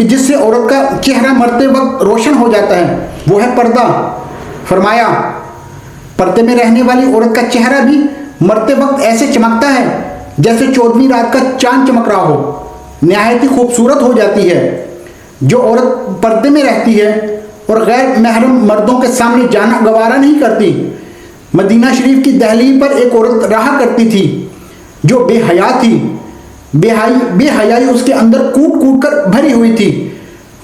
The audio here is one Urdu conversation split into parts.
کہ جس سے عورت کا چہرہ مرتے وقت روشن ہو جاتا ہے، وہ ہے پردہ۔ فرمایا پردے میں رہنے والی عورت کا چہرہ بھی مرتے وقت ایسے چمکتا ہے جیسے 14ویں رات کا چاند چمک رہا ہو، نہایت ہی خوبصورت ہو جاتی ہے۔ جو عورت پردے میں رہتی ہے اور غیر محرم مردوں کے سامنے جانا گوارا نہیں کرتی۔ مدینہ شریف کی دہلیز پر ایک عورت رہا کرتی تھی جو بے حیا تھی، بے حیائی اس کے اندر کوٹ کوٹ کر بھری ہوئی تھی۔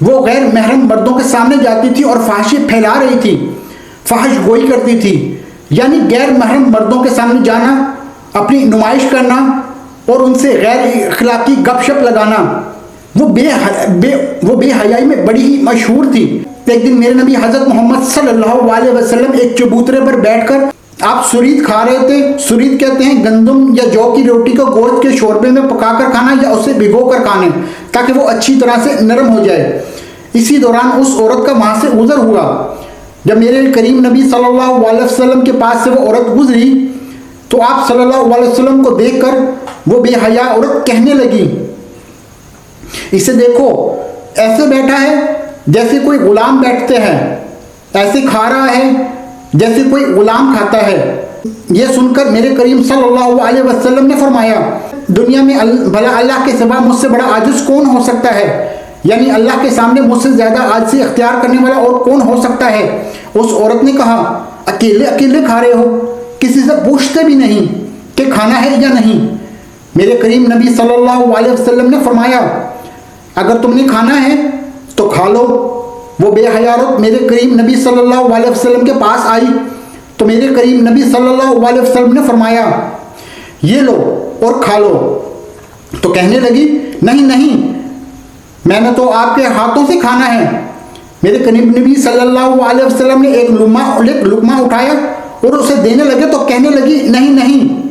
وہ غیر محرم مردوں کے سامنے جاتی تھی اور فحاشی پھیلا رہی تھی، فحش گوئی کرتی تھی، یعنی غیر محرم مردوں کے سامنے جانا، اپنی نمائش کرنا اور ان سے غیر اخلاقی گپ شپ لگانا۔ وہ بے حیائی میں بڑی ہی مشہور تھی۔ ایک دن میرے نبی حضرت محمد صلی اللہ علیہ وسلم ایک چبوترے پر بیٹھ کر آپ سرید کھا رہے تھے۔ سرید کہتے ہیں گندم یا جو کی روٹی کو گوشت کے شوربے میں پکا کر کھانا یا اسے بھگو کر کھانے تاکہ وہ اچھی طرح سے نرم ہو جائے۔ اسی دوران اس عورت کا وہاں سے گزر ہوا۔ جب میرے کریم نبی صلی اللہ علیہ وسلم کے پاس سے وہ عورت گزری تو آپ صلی اللہ علیہ وسلم کو دیکھ کر وہ بے حیا عورت کہنے لگی، اسے دیکھو ایسے بیٹھا ہے جیسے کوئی غلام بیٹھتے ہیں، ایسے کھا رہا ہے جیسے کوئی غلام کھاتا ہے۔ یہ سن کر میرے کریم صلی اللہ علیہ وسلم نے فرمایا، دنیا میں بھلا اللہ کے سوا مجھ سے بڑا عاجز کون ہو سکتا ہے؟ یعنی اللہ کے سامنے مجھ سے زیادہ عاجزی اختیار کرنے والا اور کون ہو سکتا ہے؟ اس عورت نے کہا، اکیلے اکیلے کھا رہے ہو، کسی سے پوچھتے بھی نہیں کہ کھانا ہے یا نہیں؟ میرے کریم نبی صلی اللہ علیہ وسلم نے فرمایا، اگر تم نے کھانا ہے تو کھا لو۔ وہ بے حیا عورت میرے کریم نبی صلی اللہ علیہ وسلم کے پاس آئی تو میرے کریم نبی صلی اللہ علیہ وسلم نے فرمایا، یہ لو اور کھا لو۔ تو کہنے لگی، نہیں نہیں، میں نے تو آپ کے ہاتھوں سے کھانا ہے۔ میرے کریم نبی صلی اللہ علیہ وسلم نے ایک لقمہ اٹھایا اور اسے دینے لگے تو کہنے لگی، نہیں نہیں،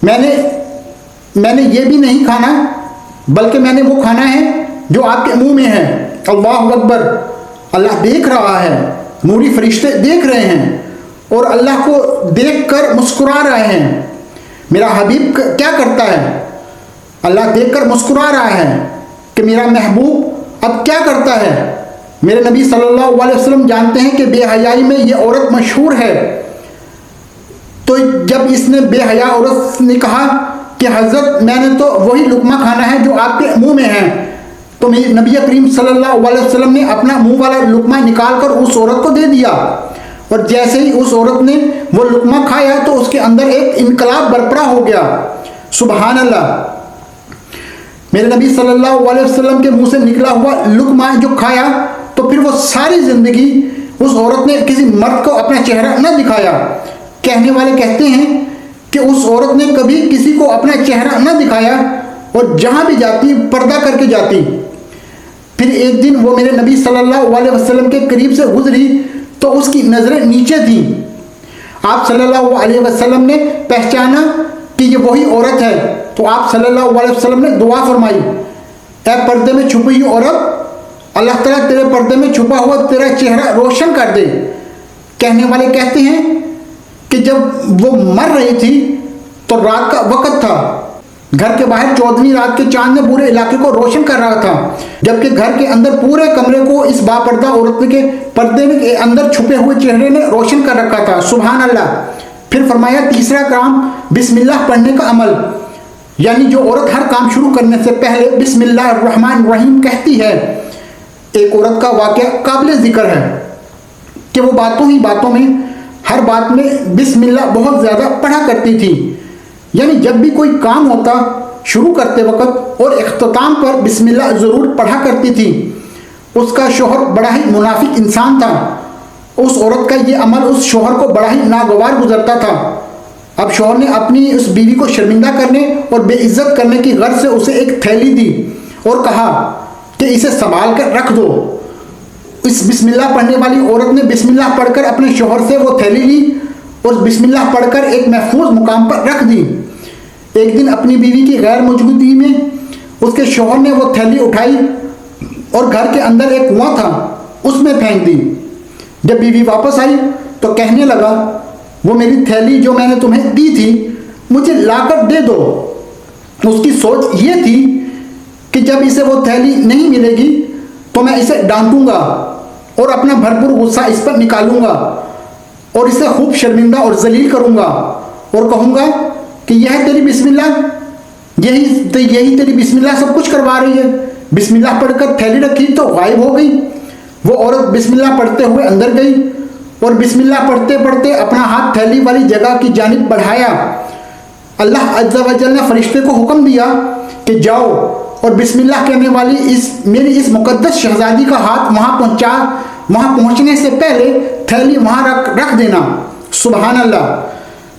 میں نے یہ بھی نہیں کھانا، بلکہ میں نے وہ کھانا ہے جو آپ کے منہ میں ہے۔ اللہ اکبر! اللہ دیکھ رہا ہے، نوری فرشتے دیکھ رہے ہیں اور اللہ کو دیکھ کر مسکرا رہے ہیں۔ میرا حبیب کیا کرتا ہے؟ اللہ دیکھ کر مسکرا رہا ہے کہ میرا محبوب اب کیا کرتا ہے۔ میرے نبی صلی اللہ علیہ وسلم جانتے ہیں کہ بے حیائی میں یہ عورت مشہور ہے۔ تو جب اس نے بے حیا عورت نے کہا کہ حضرت میں نے تو وہی لقمہ کھانا ہے جو آپ کے منہ میں ہے، تو میرے نبی کریم صلی اللہ علیہ وسلم نے اپنا منہ والا لقمہ نکال کر اس عورت کو دے دیا، اور جیسے ہی اس عورت نے وہ لقمہ کھایا تو اس کے اندر ایک انقلاب برپا ہو گیا۔ سبحان اللہ! میرے نبی صلی اللہ علیہ وسلم کے منہ سے نکلا ہوا لقمہ جو کھایا تو پھر وہ ساری زندگی اس عورت نے کسی مرد کو اپنا چہرہ نہ دکھایا۔ کہنے والے کہتے ہیں کہ اس عورت نے کبھی کسی کو اپنا چہرہ نہ دکھایا اور جہاں بھی جاتی پردہ کر کے جاتی۔ پھر ایک دن وہ میرے نبی صلی اللہ علیہ وسلم کے قریب سے گزری تو اس کی نظریں نیچے تھیں۔ آپ صلی اللہ علیہ وسلم نے پہچانا کہ یہ وہی عورت ہے تو آپ صلی اللہ علیہ وسلم نے دعا فرمائی، اے پردے میں چھپی ہوئی عورت، اللہ تعالیٰ تیرے پردے میں چھپا ہوا تیرا چہرہ روشن کر دے۔ کہنے والے کہتے ہیں کہ جب وہ مر رہی تھی تو رات کا وقت تھا، گھر کے باہر 14ویں رات کے چاند نے پورے علاقے کو روشن کر رہا تھا، جبکہ گھر کے اندر پورے کمرے کو اس باپردہ عورت کے پردے کے اندر چھپے ہوئے چہرے نے روشن کر رکھا تھا۔ سبحان اللہ! پھر فرمایا، تیسرا کام بسم اللہ پڑھنے کا عمل، یعنی جو عورت ہر کام شروع کرنے سے پہلے بسم اللہ الرحمن الرحیم کہتی ہے۔ ایک عورت کا واقعہ قابل ذکر ہے کہ وہ باتوں ہی باتوں میں ہر بات میں بسم اللہ بہت زیادہ پڑھا کرتی تھی، یعنی جب بھی کوئی کام ہوتا شروع کرتے وقت اور اختتام پر بسم اللہ ضرور پڑھا کرتی تھی۔ اس کا شوہر بڑا ہی منافق انسان تھا، اس عورت کا یہ عمل اس شوہر کو بڑا ہی ناگوار گزرتا تھا۔ اب شوہر نے اپنی اس بیوی کو شرمندہ کرنے اور بے عزت کرنے کی غرض سے اسے ایک تھیلی دی اور کہا کہ اسے سنبھال کر رکھ دو۔ اس بسم اللہ پڑھنے والی عورت نے بسم اللہ پڑھ کر اپنے شوہر سے وہ تھیلی لی اور بسم اللہ پڑھ کر ایک محفوظ مقام پر رکھ دی۔ ایک دن اپنی بیوی کی غیر موجودگی میں اس کے شوہر نے وہ تھیلی اٹھائی اور گھر کے اندر ایک کنواں تھا اس میں پھینک دی۔ جب بیوی واپس آئی تو کہنے لگا، وہ میری تھیلی جو میں نے تمہیں دی تھی مجھے لا کر دے دو۔ اس کی سوچ یہ تھی کہ جب اسے وہ تھیلی نہیں ملے گی تو میں اسے ڈانٹوں گا اور اپنا بھرپور غصہ اس پر نکالوں گا اور اسے خوب شرمندہ اور ذلیل کروں گا اور کہوں گا کہ یہ تیری بسم اللہ، یہی تیری بسم اللہ سب کچھ کروا رہی ہے۔ بسم اللہ پڑھ کر تھیلی رکھی تو غائب ہو گئی۔ وہ عورت بسم اللہ پڑھتے ہوئے اندر گئی اور بسم اللہ پڑھتے پڑھتے اپنا ہاتھ تھیلی والی جگہ کی جانب بڑھایا۔ اللہ عز و جل نے فرشتے کو حکم دیا کہ جاؤ اور بسم اللہ کہنے والی میری اس مقدس شہزادی کا ہاتھ وہاں پہنچنے سے پہلے تھیلی وہاں رکھ دینا۔ سبحان اللہ۔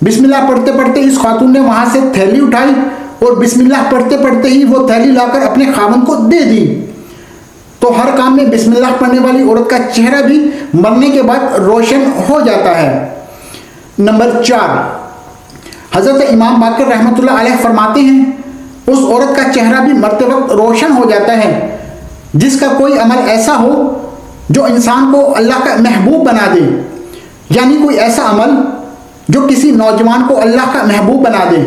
بسم اللہ پڑھتے پڑھتے اس خاتون نے وہاں سے تھیلی اٹھائی اور بسم اللہ پڑھتے پڑھتے ہی وہ تھیلی لا کر اپنے خاوند کو دے دی۔ تو ہر کام میں بسم اللہ پڑھنے والی عورت کا چہرہ بھی مرنے کے بعد روشن ہو جاتا ہے۔ نمبر 4، حضرت امام باقر رحمۃ اللہ علیہ فرماتے ہیں اس عورت کا چہرہ بھی مرتے وقت روشن ہو جاتا ہے جس کا کوئی عمل ایسا ہو جو انسان کو اللہ کا محبوب بنا دے، یعنی کوئی ایسا عمل جو کسی نوجوان کو اللہ کا محبوب بنا دے۔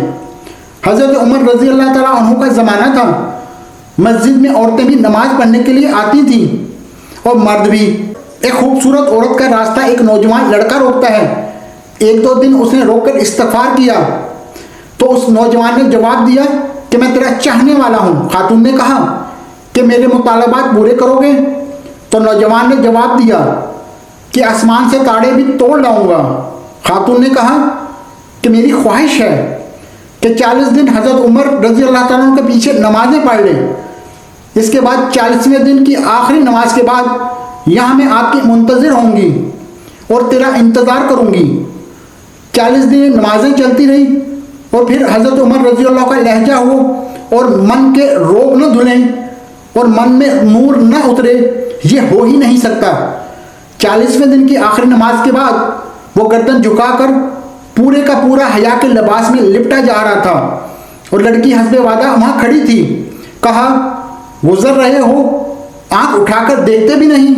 حضرت عمر رضی اللہ تعالیٰ عنہ کا زمانہ تھا، مسجد میں عورتیں بھی نماز پڑھنے کے لیے آتی تھیں اور مرد بھی۔ ایک خوبصورت عورت کا راستہ ایک نوجوان لڑکا روکتا ہے۔ ایک دو دن اس نے روک کر استغفار کیا تو اس نوجوان نے جواب دیا کہ میں تیرا چاہنے والا ہوں۔ خاتون نے کہا کہ میرے مطالبات پورے کرو گے؟ تو نوجوان نے جواب دیا کہ آسمان سے تاڑے بھی توڑ لاؤں گا۔ خاتون نے کہا کہ میری خواہش ہے کہ 40 دن حضرت عمر رضی اللہ تعالیٰ عنہ کے پیچھے نمازیں پڑھ لیں، اس کے بعد 40ویں دن کی آخری نماز کے بعد یہاں میں آپ کی منتظر ہوں گی اور تیرا انتظار کروں گی۔ 40 دن نمازیں چلتی رہی اور پھر حضرت عمر رضی اللہ کا لہجہ ہو اور من کے روگ نہ دھلیں اور من میں نور نہ اترے، یہ ہو ہی نہیں سکتا۔ 40ویں دن کی آخری نماز کے بعد وہ گردن جھکا کر پورے کا پورا حیا کے لباس میں لپٹا جا رہا تھا اور لڑکی حسب وعدہ وہاں کھڑی تھی۔ کہا گزر رہے ہو، آنکھ اٹھا کر دیکھتے بھی نہیں؟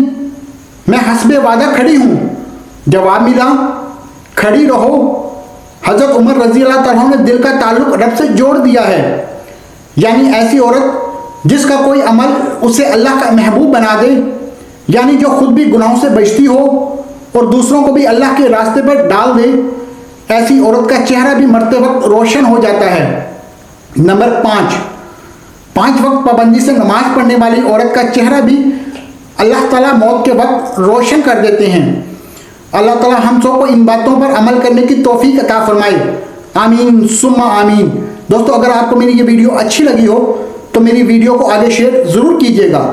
میں حسب وعدہ کھڑی ہوں۔ جواب ملا کھڑی رہو۔ حضرت عمر رضی اللہ تعالیٰ نے دل کا تعلق رب سے جوڑ دیا ہے، یعنی ایسی عورت جس کا کوئی عمل اسے اللہ کا محبوب بنا دے، یعنی جو خود بھی گناہوں سے بچتی ہو اور دوسروں کو بھی اللہ کے راستے پر ڈال دے، ایسی عورت کا چہرہ بھی مرتے وقت روشن ہو جاتا ہے۔ نمبر 5 وقت پابندی سے نماز پڑھنے والی عورت کا چہرہ بھی اللہ تعالیٰ موت کے وقت روشن کر دیتے ہیں۔ اللہ تعالیٰ ہم سب کو ان باتوں پر عمل کرنے کی توفیق عطا فرمائے، آمین ثم آمین۔ دوستو اگر آپ کو میری یہ ویڈیو اچھی لگی ہو تو میری ویڈیو کو آگے شیئر ضرور کیجیے گا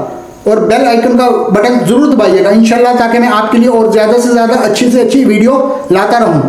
اور بیل آئیکن کا بٹن ضرور دبائیے گا انشاءاللہ، تاکہ میں آپ کے لیے اور زیادہ سے زیادہ اچھی سے اچھی ویڈیو لاتا رہوں۔